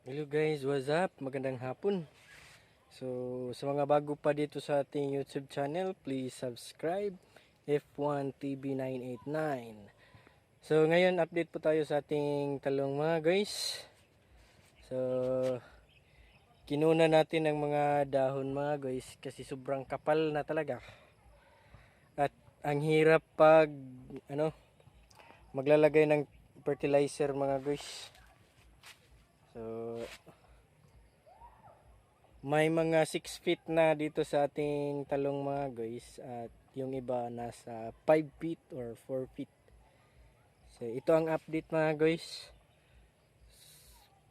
Hello guys, what's up? Magandang hapon. So, sa mga bago pa dito sa ating YouTube channel, please subscribe F1 TV 989. So, ngayon update po tayo sa ating talong mga guys. So, kinuna natin ang mga dahon mga guys kasi sobrang kapal na talaga. At ang hirap pag maglalagay ng fertilizer mga guys. So, may mga 6 feet na dito sa ating talong mga guys. At yung iba nasa 5 feet or 4 feet. So, ito ang update mga guys.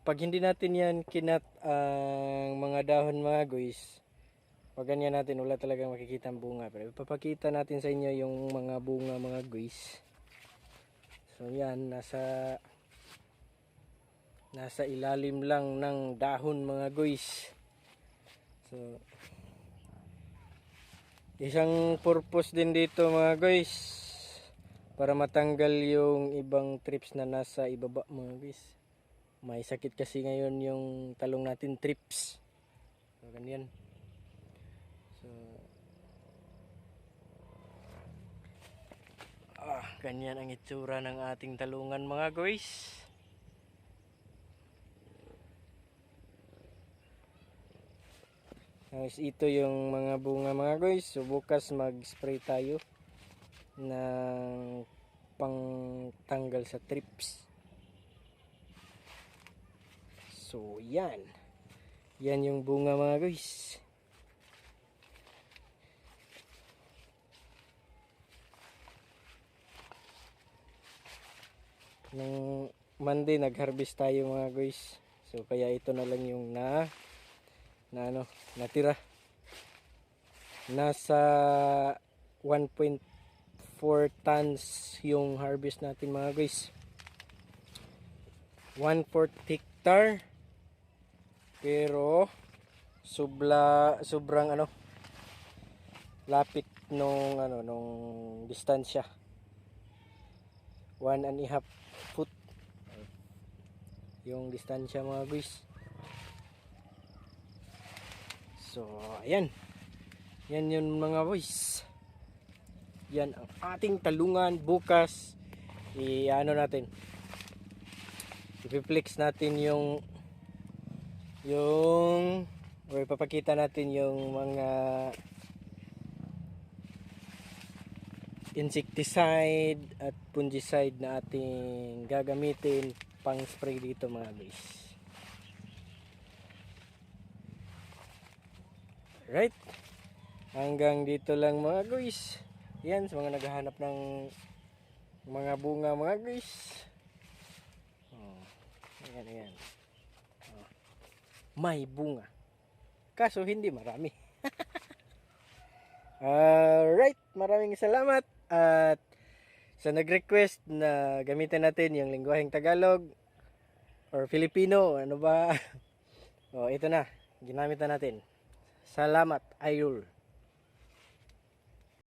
Pag hindi natin yan kinat ang mga dahon mga guys, pag ganyan natin wala talagang makikita ang bunga. Pero ipapakita natin sa inyo yung mga bunga mga guys. So, yan. Nasa ilalim lang ng dahon mga guys. So, isang purpose din dito mga guys, para matanggal yung ibang trips na nasa ibaba mga guys. May sakit kasi ngayon yung talong natin, trips. So, ganyan. So, ganyan ang itsura ng ating talungan mga guys. Guys, ito yung mga bunga mga guys. So bukas mag-spray tayo ng pangtanggal sa trips. So yan. Yan yung bunga mga guys. Nung Monday nag-harvest tayo mga guys. So kaya ito na lang yung natira. Nasa 1.4 tons yung harvest natin mga guys. 1/4 hectare. Pero sobrang lapit nung distansya. 1.5 foot yung distansya mga guys. So, ayan. Yan yun mga boys. Yan ang ating talungan bukas. Natin. I-flex natin or ipapakita natin yung mga insecticide at fungicide na ating gagamitin pang spray dito mga guys. Right? Hanggang dito lang mga guys. Yan, sa mga naghahanap ng mga bunga mga guys. Ayan. May bunga. Kaso hindi marami. Alright, maraming salamat. At sa nag-request na gamitin natin yung lengguaheng Tagalog or Filipino, ano ba? Ito na, ginamit na natin. Salamat, Ayul.